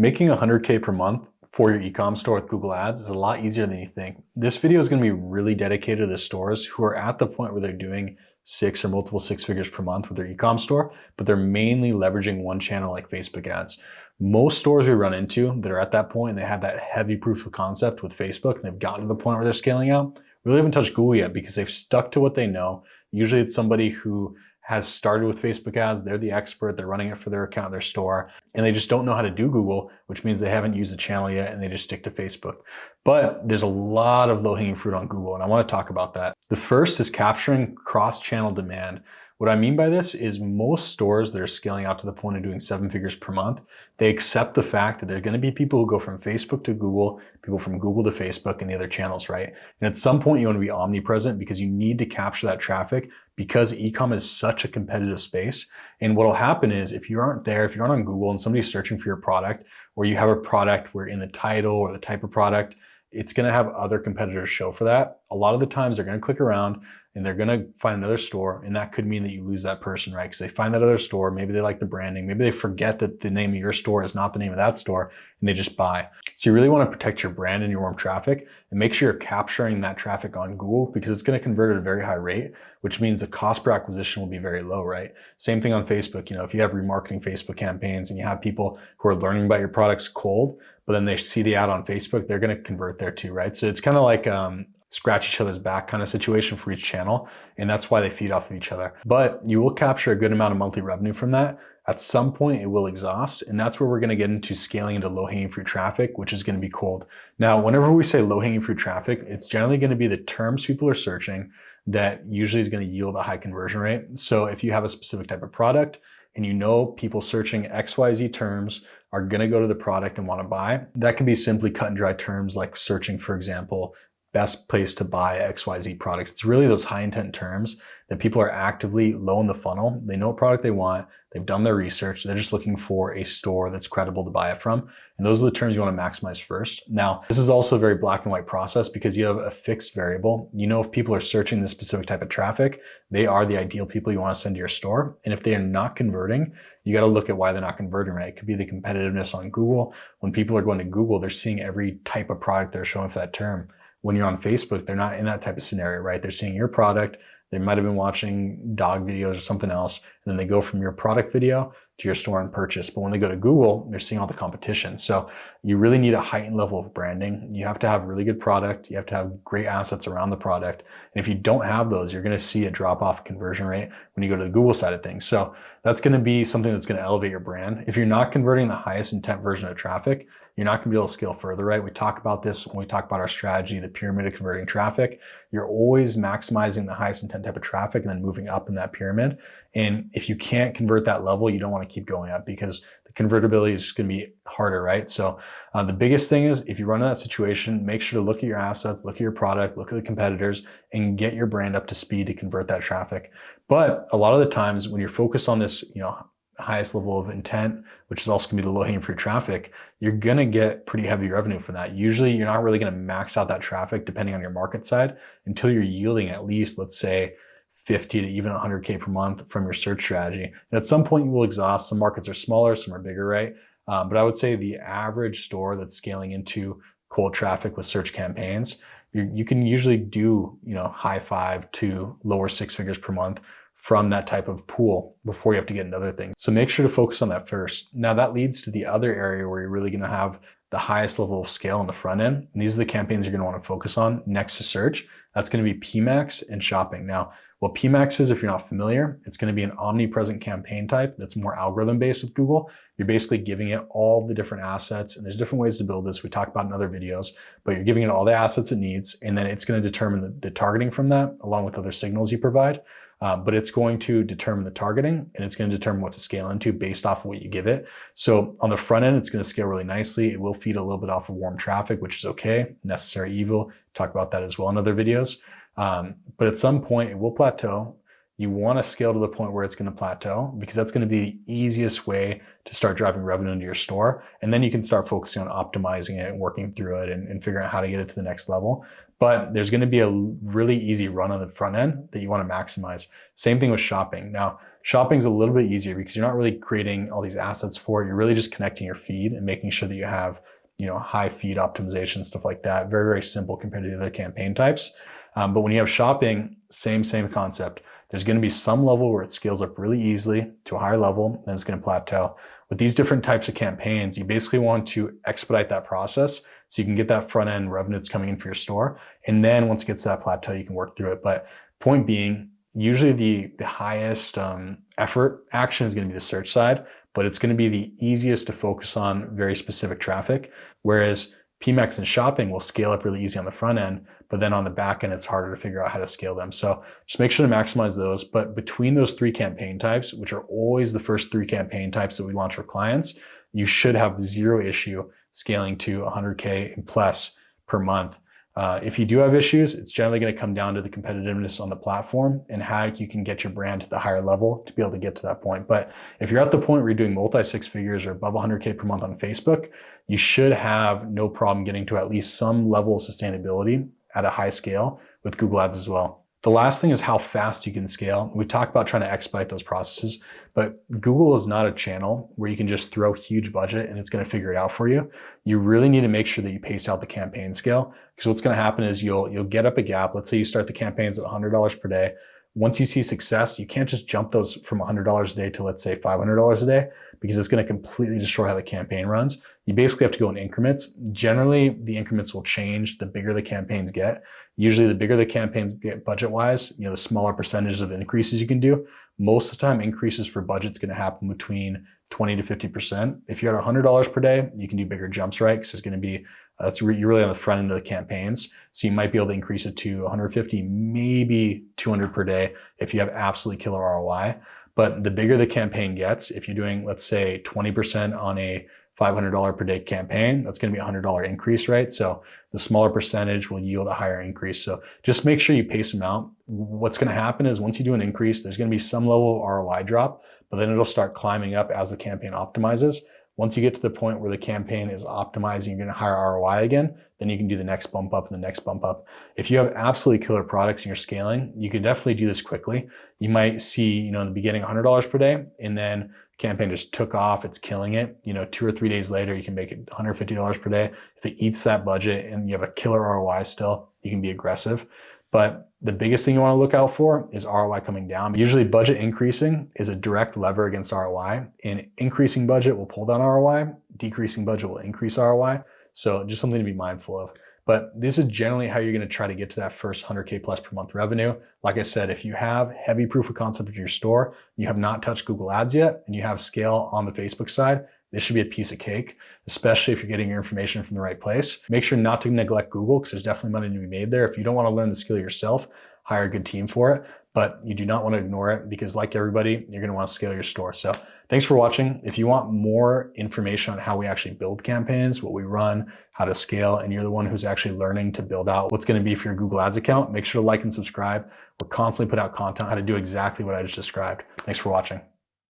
Making 100K per month for your e-com store with Google Ads is a lot easier than you think. This video is going to be really dedicated to the stores who are at the point where they're doing six or multiple six figures per month with their e-com store, but they're mainly leveraging one channel like Facebook ads. Most stores we run into that are at that point, and they have that heavy proof of concept with Facebook, and they've gotten to the point where they're scaling out, really haven't touched Google yet because they've stuck to what they know. Usually it's somebody who has started with Facebook ads, they're the expert, they're running it for their account, their store, and they just don't know how to do Google, which means they haven't used the channel yet and they just stick to Facebook. But there's a lot of low-hanging fruit on Google, and I want to talk about that. The first is capturing cross-channel demand. What I mean by this is most stores that are scaling out to the point of doing 7 figures per month, they accept the fact that there are going to be people who go from Facebook to Google, people from Google to Facebook and the other channels, right? And at some point you want to be omnipresent because you need to capture that traffic because e-com is such a competitive space. And what will happen is if you aren't there, if you aren't on Google and somebody's searching for your product, or you have a product where in the title or the type of product, it's going to have other competitors show for that. A lot of the times they're going to click around and they're going to find another store, and that could mean that you lose that person, right? Because they find that other store, maybe they like the branding, maybe they forget that the name of your store is not the name of that store, and they just buy. So you really want to protect your brand and your warm traffic and make sure you're capturing that traffic on Google because it's going to convert at a very high rate, which means the cost per acquisition will be very low, right? Same thing on Facebook. You know, if you have remarketing Facebook campaigns and you have people who are learning about your products cold, but then they see the ad on Facebook, they're going to convert there too, right? So it's kind of like scratch each other's back kind of situation for each channel. And that's why they feed off of each other. But you will capture a good amount of monthly revenue from that. At some point it will exhaust. And that's where we're going to get into scaling into low hanging fruit traffic, which is going to be cold. Now, whenever we say low hanging fruit traffic, it's generally going to be the terms people are searching that usually is going to yield a high conversion rate. So if you have a specific type of product and you know people searching XYZ terms are going to go to the product and want to buy, that can be simply cut and dry terms like searching, for example, best place to buy XYZ product. It's really those high intent terms that people are actively low in the funnel. They know what product they want. They've done their research. They're just looking for a store that's credible to buy it from. And those are the terms you want to maximize first. Now, this is also a very black and white process because you have a fixed variable. You know, if people are searching this specific type of traffic, they are the ideal people you want to send to your store. And if they are not converting, you got to look at why they're not converting, right? It could be the competitiveness on Google. When people are going to Google, they're seeing every type of product they're showing for that term. When you're on Facebook, they're not in that type of scenario, right? They're seeing your product. They might have been watching dog videos or something else. And then they go from your product video to your store and purchase. But when they go to Google, they're seeing all the competition. So you really need a heightened level of branding. You have to have really good product. You have to have great assets around the product. And if you don't have those, you're going to see a drop off conversion rate when you go to the Google side of things. So that's going to be something that's going to elevate your brand. If you're not converting the highest intent version of traffic, you're not going to be able to scale further, right? We talk about this when we talk about our strategy, the pyramid of converting traffic. You're always maximizing the highest intent type of traffic and then moving up in that pyramid. And if you can't convert that level, you don't want to keep going up because the convertibility is just going to be harder, right? So the biggest thing is if you run into that situation, make sure to look at your assets, look at your product, look at the competitors, and get your brand up to speed to convert that traffic. But a lot of the times when you're focused on this, highest level of intent, which is also going to be the low hanging fruit traffic, you're going to get pretty heavy revenue for that. Usually you're not really going to max out that traffic depending on your market side until you're yielding at least, let's say, 50 to even 100K per month from your search strategy. And at some point you will exhaust. Some markets are smaller, some are bigger, right? But I would say the average store that's scaling into cold traffic with search campaigns, you can usually do, high 5 to lower 6 figures per month from that type of pool before you have to get into other things. So make sure to focus on that first. Now that leads to the other area where you're really going to have the highest level of scale on the front end. And these are the campaigns you're going to want to focus on next to search. That's going to be PMAX and shopping. Now, what PMAX is, if you're not familiar, it's going to be an omnipresent campaign type that's more algorithm based with Google. You're basically giving it all the different assets, and there's different ways to build this. We talked about in other videos, but you're giving it all the assets it needs, and then it's going to determine the targeting from that along with other signals you provide. But it's going to determine the targeting and it's going to determine what to scale into based off of what you give it. So on the front end, it's going to scale really nicely. It will feed a little bit off of warm traffic, which is okay. Necessary evil. Talk about that as well in other videos. But at some point it will plateau. You want to scale to the point where it's going to plateau because that's going to be the easiest way to start driving revenue into your store. And then you can start focusing on optimizing it and working through it and figuring out how to get it to the next level. But there's going to be a really easy run on the front end that you want to maximize. Same thing with shopping. Now, Shopping's a little bit easier because you're not really creating all these assets for it. You're really just connecting your feed and making sure that you have, high feed optimization, stuff like that. Very, very simple compared to the other campaign types. But when you have shopping, same concept. There's going to be some level where it scales up really easily to a higher level, then it's going to plateau. With these different types of campaigns, you basically want to expedite that process so you can get that front end revenue that's coming in for your store. And then once it gets to that plateau, you can work through it. But point being, usually the highest effort action is going to be the search side, but it's going to be the easiest to focus on very specific traffic. Whereas PMAX and shopping will scale up really easy on the front end, but then on the back end, it's harder to figure out how to scale them. So just make sure to maximize those. But between those 3 campaign types, which are always the first 3 campaign types that we launch for clients, you should have 0 issue scaling to 100K and plus per month. If you do have issues, it's generally going to come down to the competitiveness on the platform and how you can get your brand to the higher level to be able to get to that point. But if you're at the point where you're doing multi 6 figures or above 100K per month on Facebook, you should have no problem getting to at least some level of sustainability at a high scale with Google Ads as well. The last thing is how fast you can scale. We talk about trying to expedite those processes, but Google is not a channel where you can just throw huge budget and it's going to figure it out for you. You really need to make sure that you pace out the campaign scale, because what's going to happen is you'll get up a gap. Let's say you start the campaigns at $100 per day. Once you see success, you can't just jump those from $100 a day to, let's say, $500 a day, because it's going to completely destroy how the campaign runs. You basically have to go in increments. Generally, the increments will change the bigger the campaigns get. Usually the bigger the campaigns get budget-wise, the smaller percentages of increases you can do. Most of the time, increases for budget's going to happen between 20 to 50%. If you're at $100 per day, you can do bigger jumps, right? Because there's going to be, you're really on the front end of the campaigns. So you might be able to increase it to 150, maybe 200 per day if you have absolutely killer ROI. But the bigger the campaign gets, if you're doing, let's say, 20% on a $500 per day campaign, that's going to be a $100 increase, right? So the smaller percentage will yield a higher increase. So just make sure you pace them out. What's going to happen is once you do an increase, there's going to be some level of ROI drop, but then it'll start climbing up as the campaign optimizes. Once you get to the point where the campaign is optimizing, you're going to higher ROI again, then you can do the next bump up and the next bump up. If you have absolutely killer products and you're scaling, you can definitely do this quickly. You might see, in the beginning $100 per day, and then the campaign just took off, it's killing it. 2 or 3 days later, you can make it $150 per day. If it eats that budget and you have a killer ROI still, you can be aggressive. But the biggest thing you want to look out for is ROI coming down. Usually budget increasing is a direct lever against ROI, and increasing budget will pull down ROI, decreasing budget will increase ROI. So just something to be mindful of. But this is generally how you're going to try to get to that first 100K plus per month revenue. Like I said, if you have heavy proof of concept of your store, you have not touched Google Ads yet, and you have scale on the Facebook side, this should be a piece of cake, especially if you're getting your information from the right place. Make sure not to neglect Google, because there's definitely money to be made there. If you don't want to learn the skill yourself, hire a good team for it. But you do not want to ignore it, because like everybody, you're going to want to scale your store. So thanks for watching. If you want more information on how we actually build campaigns, what we run, how to scale, and you're the one who's actually learning to build out what's going to be for your Google Ads account, make sure to like and subscribe. We're constantly put out content how to do exactly what I just described. Thanks for watching.